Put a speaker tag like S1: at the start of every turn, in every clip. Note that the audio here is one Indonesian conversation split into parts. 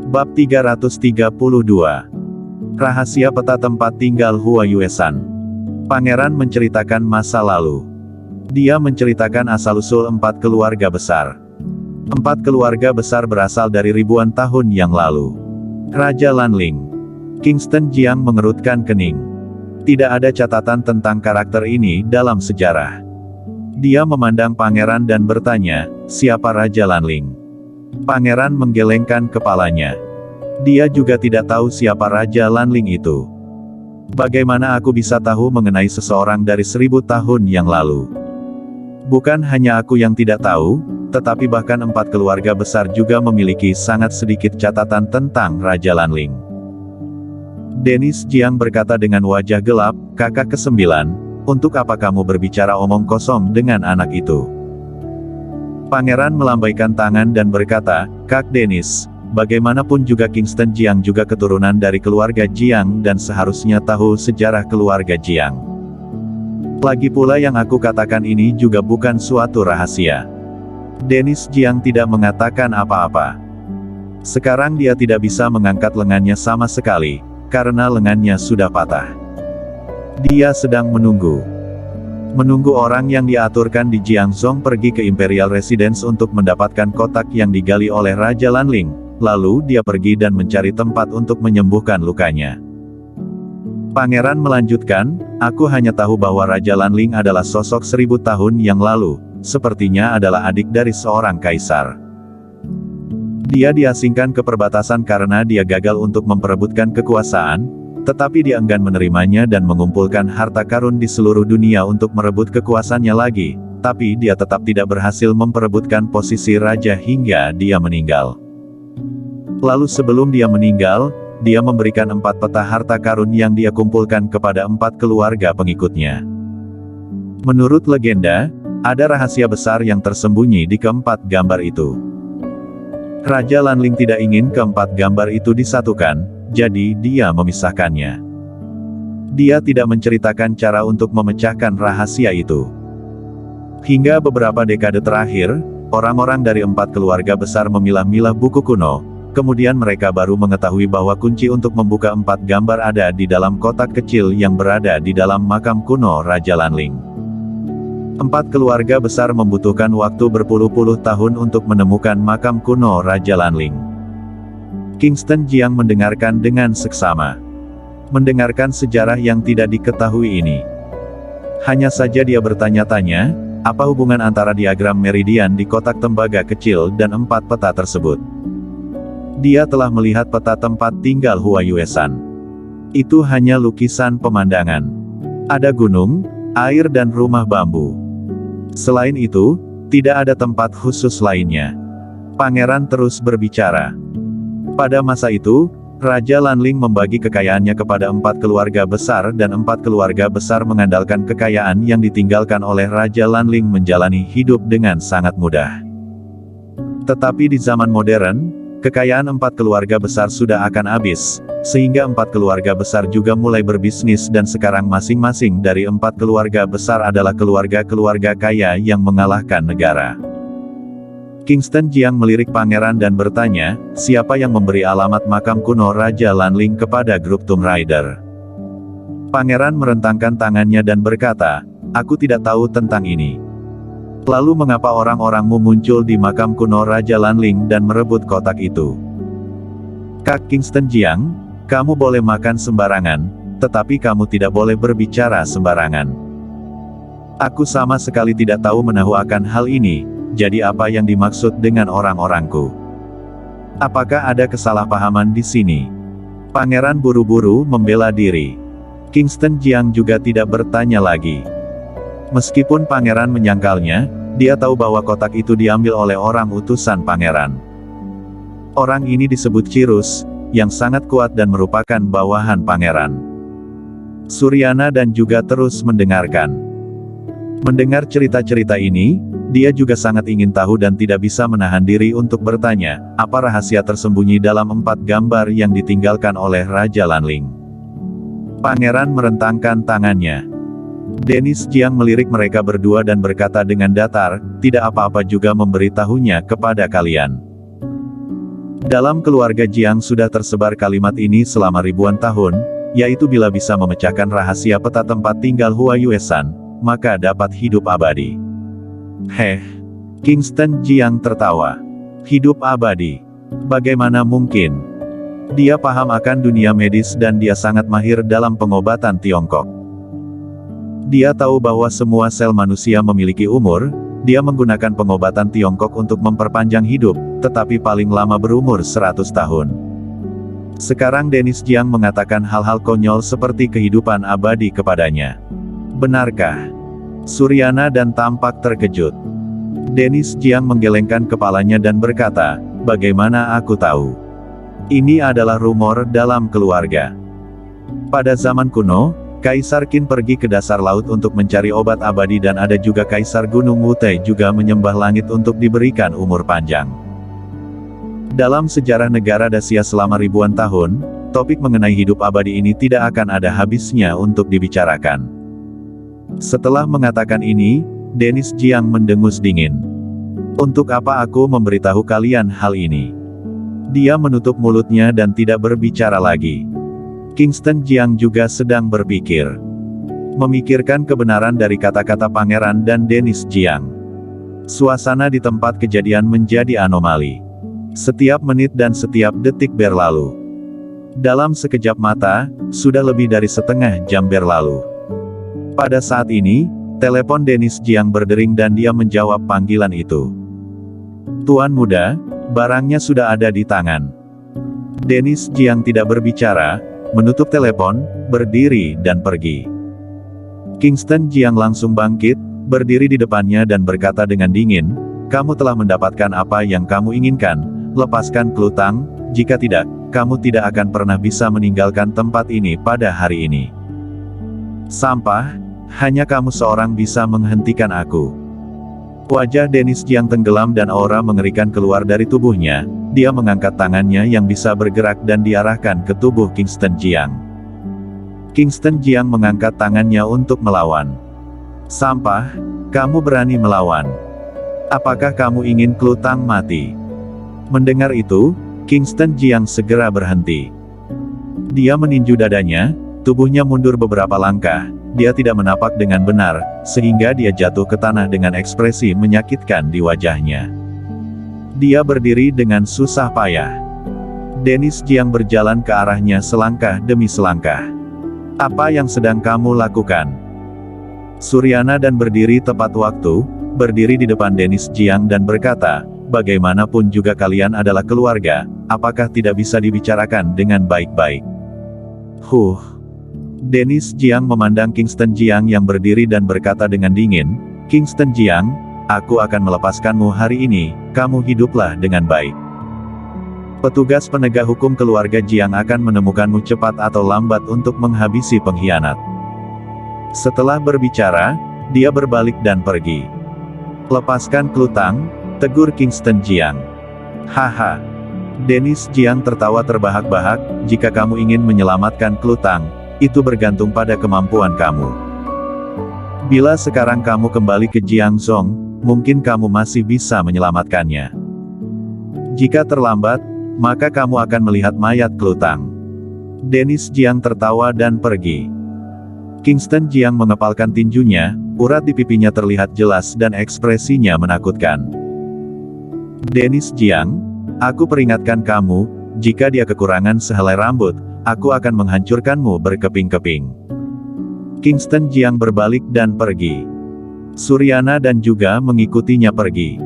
S1: Bab 332. Rahasia peta tempat tinggal Hua Yuesan. Pangeran menceritakan masa lalu. Dia menceritakan asal-usul 4 keluarga besar. 4 keluarga besar berasal dari ribuan tahun yang lalu. Raja Lanling. Kingston Jiang mengerutkan kening. Tidak ada catatan tentang karakter ini dalam sejarah. Dia memandang pangeran dan bertanya, siapa Raja Lanling? Pangeran menggelengkan kepalanya. Dia juga tidak tahu siapa Raja Lanling itu. Bagaimana aku bisa tahu mengenai seseorang dari 1000 tahun yang lalu? Bukan hanya aku yang tidak tahu, tetapi bahkan 4 keluarga besar juga memiliki sangat sedikit catatan tentang Raja Lanling. Dennis Jiang berkata dengan wajah gelap, kakak ke-9, untuk apa kamu berbicara omong kosong dengan anak itu? Pangeran melambaikan tangan dan berkata, Kak Dennis, bagaimanapun juga Kingston Jiang juga keturunan dari keluarga Jiang dan seharusnya tahu sejarah keluarga Jiang. Lagi pula yang aku katakan ini juga bukan suatu rahasia. Dennis Jiang tidak mengatakan apa-apa. Sekarang dia tidak bisa mengangkat lengannya sama sekali, karena lengannya sudah patah. Dia sedang menunggu. Menunggu orang yang diaturkan di Jiangzhong pergi ke Imperial Residence untuk mendapatkan kotak yang digali oleh Raja Lanling, lalu dia pergi dan mencari tempat untuk menyembuhkan lukanya. Pangeran melanjutkan, aku hanya tahu bahwa Raja Lanling adalah sosok 1000 tahun yang lalu, sepertinya adalah adik dari seorang kaisar. Dia diasingkan ke perbatasan karena dia gagal untuk memperebutkan kekuasaan, tetapi dia enggan menerimanya dan mengumpulkan harta karun di seluruh dunia untuk merebut kekuasaannya lagi, tapi dia tetap tidak berhasil memperebutkan posisi raja hingga dia meninggal. Lalu sebelum dia meninggal, dia memberikan 4 peta harta karun yang dia kumpulkan kepada 4 keluarga pengikutnya. Menurut legenda, ada rahasia besar yang tersembunyi di keempat gambar itu. Raja Lanling tidak ingin keempat gambar itu disatukan, jadi dia memisahkannya. Dia tidak menceritakan cara untuk memecahkan rahasia itu. Hingga beberapa dekade terakhir, orang-orang dari 4 keluarga besar memilah-milah buku kuno, kemudian mereka baru mengetahui bahwa kunci untuk membuka 4 gambar ada di dalam kotak kecil yang berada di dalam makam kuno Raja Lanling. 4 keluarga besar membutuhkan waktu berpuluh-puluh tahun untuk menemukan makam kuno Raja Lanling. Kingston Jiang mendengarkan dengan seksama. Mendengarkan sejarah yang tidak diketahui ini. Hanya saja dia bertanya-tanya, apa hubungan antara diagram meridian di kotak tembaga kecil dan 4 peta tersebut? Dia telah melihat peta tempat tinggal Hua Yuesan. Itu hanya lukisan pemandangan. Ada gunung, air dan rumah bambu. Selain itu, tidak ada tempat khusus lainnya. Pangeran terus berbicara. Pada masa itu, Raja Lanling membagi kekayaannya kepada 4 keluarga besar dan 4 keluarga besar mengandalkan kekayaan yang ditinggalkan oleh Raja Lanling menjalani hidup dengan sangat mudah. Tetapi di zaman modern, kekayaan 4 keluarga besar sudah akan habis, sehingga 4 keluarga besar juga mulai berbisnis dan sekarang masing-masing dari 4 keluarga besar adalah keluarga-keluarga kaya yang mengalahkan negara. Kingston Jiang melirik pangeran dan bertanya, siapa yang memberi alamat makam kuno Raja Lanling kepada grup Tomb Raider? Pangeran merentangkan tangannya dan berkata, aku tidak tahu tentang ini. Lalu mengapa orang-orangmu muncul di makam kuno Raja Lanling dan merebut kotak itu? Kak Kingston Jiang, kamu boleh makan sembarangan, tetapi kamu tidak boleh berbicara sembarangan. Aku sama sekali tidak tahu menahu akan hal ini, jadi apa yang dimaksud dengan orang-orangku? Apakah ada kesalahpahaman di sini? Pangeran buru-buru membela diri. Kingston Jiang juga tidak bertanya lagi. Meskipun pangeran menyangkalnya, dia tahu bahwa kotak itu diambil oleh orang utusan pangeran. Orang ini disebut Cirus, yang sangat kuat dan merupakan bawahan pangeran. Suryana dan juga terus mendengarkan. Mendengar cerita-cerita ini, dia juga sangat ingin tahu dan tidak bisa menahan diri untuk bertanya, apa rahasia tersembunyi dalam 4 gambar yang ditinggalkan oleh Raja Lanling. Pangeran merentangkan tangannya. Dennis Jiang melirik mereka berdua dan berkata dengan datar, tidak apa-apa juga memberitahunya kepada kalian. Dalam keluarga Jiang sudah tersebar kalimat ini selama ribuan tahun, yaitu bila bisa memecahkan rahasia peta tempat tinggal Hua Yuesan, maka dapat hidup abadi. Heh, Kingston Jiang tertawa. Hidup abadi? Bagaimana mungkin? Dia paham akan dunia medis dan dia sangat mahir dalam pengobatan Tiongkok. Dia tahu bahwa semua sel manusia memiliki umur. Dia menggunakan pengobatan Tiongkok untuk memperpanjang hidup, tetapi paling lama berumur 100 tahun. Sekarang Dennis Jiang mengatakan hal-hal konyol seperti kehidupan abadi kepadanya. Benarkah? Suryana dan tampak terkejut. Dennis Jiang menggelengkan kepalanya dan berkata, bagaimana aku tahu? Ini adalah rumor dalam keluarga. Pada zaman kuno, Kaisar Qin pergi ke dasar laut untuk mencari obat abadi dan ada juga Kaisar Gunung Wutai juga menyembah langit untuk diberikan umur panjang. Dalam sejarah negara Dacia selama ribuan tahun, topik mengenai hidup abadi ini tidak akan ada habisnya untuk dibicarakan. Setelah mengatakan ini, Dennis Jiang mendengus dingin. Untuk apa aku memberitahu kalian hal ini? Dia menutup mulutnya dan tidak berbicara lagi. Kingston Jiang juga sedang berpikir. Memikirkan kebenaran dari kata-kata pangeran dan Dennis Jiang. Suasana di tempat kejadian menjadi anomali. Setiap menit dan setiap detik berlalu. Dalam sekejap mata, sudah lebih dari setengah jam berlalu. Pada saat ini, telepon Dennis Jiang berdering dan dia menjawab panggilan itu. Tuan muda, barangnya sudah ada di tangan. Dennis Jiang tidak berbicara, menutup telepon, berdiri dan pergi. Kingston Jiang langsung bangkit, berdiri di depannya dan berkata dengan dingin, kamu telah mendapatkan apa yang kamu inginkan, lepaskan Klutang, jika tidak, kamu tidak akan pernah bisa meninggalkan tempat ini pada hari ini. Sampah, hanya kamu seorang bisa menghentikan aku. Wajah Dennis Jiang tenggelam dan aura mengerikan keluar dari tubuhnya. Dia mengangkat tangannya yang bisa bergerak dan diarahkan ke tubuh Kingston Jiang. Kingston Jiang mengangkat tangannya untuk melawan. Sampah, kamu berani melawan. Apakah kamu ingin Klutang mati? Mendengar itu, Kingston Jiang segera berhenti. Dia meninju dadanya, tubuhnya mundur beberapa langkah. Dia tidak menapak dengan benar, sehingga dia jatuh ke tanah dengan ekspresi menyakitkan di wajahnya. Dia berdiri dengan susah payah. Dennis Jiang berjalan ke arahnya selangkah demi selangkah. Apa yang sedang kamu lakukan? Suryana dan berdiri tepat waktu, berdiri di depan Dennis Jiang dan berkata, bagaimanapun juga kalian adalah keluarga, apakah tidak bisa dibicarakan dengan baik-baik? Dennis Jiang memandang Kingston Jiang yang berdiri dan berkata dengan dingin, Kingston Jiang, aku akan melepaskanmu hari ini, kamu hiduplah dengan baik. Petugas penegak hukum keluarga Jiang akan menemukanmu cepat atau lambat untuk menghabisi pengkhianat. Setelah berbicara, dia berbalik dan pergi. Lepaskan Klutang, tegur Kingston Jiang. Haha. Dennis Jiang tertawa terbahak-bahak, jika kamu ingin menyelamatkan Klutang, itu bergantung pada kemampuan kamu. Bila sekarang kamu kembali ke Jiangzhong, mungkin kamu masih bisa menyelamatkannya. Jika terlambat, maka kamu akan melihat mayat Klutang. Dennis Jiang tertawa dan pergi. Kingston Jiang mengepalkan tinjunya, urat di pipinya terlihat jelas dan ekspresinya menakutkan. Dennis Jiang, aku peringatkan kamu, jika dia kekurangan sehelai rambut, aku akan menghancurkanmu berkeping-keping. Kingston Jiang berbalik dan pergi. Suryana dan juga mengikutinya pergi.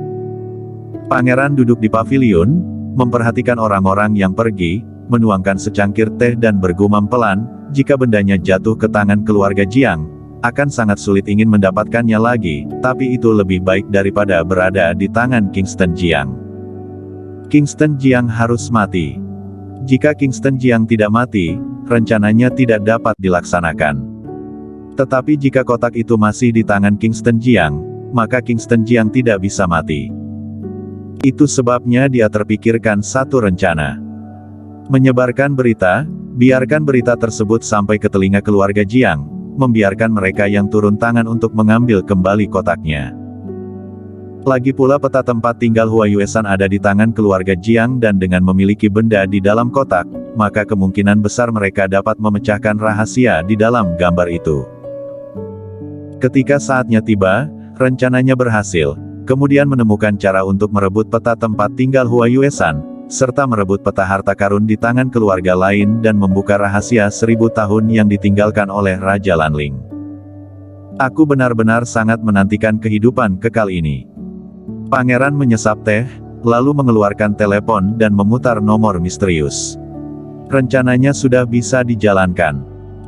S1: Pangeran duduk di pavilion, memperhatikan orang-orang yang pergi, menuangkan secangkir teh dan bergumam pelan, jika bendanya jatuh ke tangan keluarga Jiang, akan sangat sulit ingin mendapatkannya lagi, tapi itu lebih baik daripada berada di tangan Kingston Jiang. Kingston Jiang harus mati. Jika Kingston Jiang tidak mati, rencananya tidak dapat dilaksanakan. Tetapi jika kotak itu masih di tangan Kingston Jiang, maka Kingston Jiang tidak bisa mati. Itu sebabnya dia terpikirkan satu rencana. Menyebarkan berita, biarkan berita tersebut sampai ke telinga keluarga Jiang, membiarkan mereka yang turun tangan untuk mengambil kembali kotaknya. Lagi pula peta tempat tinggal Hua Yuesan ada di tangan keluarga Jiang dan dengan memiliki benda di dalam kotak, maka kemungkinan besar mereka dapat memecahkan rahasia di dalam gambar itu. Ketika saatnya tiba, rencananya berhasil, kemudian menemukan cara untuk merebut peta tempat tinggal Hua Yuesan, serta merebut peta harta karun di tangan keluarga lain dan membuka rahasia 1000 tahun yang ditinggalkan oleh Raja Lanling. Aku benar-benar sangat menantikan kehidupan kekal ini. Pangeran menyesap teh, lalu mengeluarkan telepon dan memutar nomor misterius. Rencananya sudah bisa dijalankan.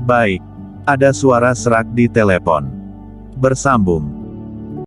S1: Baik. Ada suara serak di telepon. Bersambung.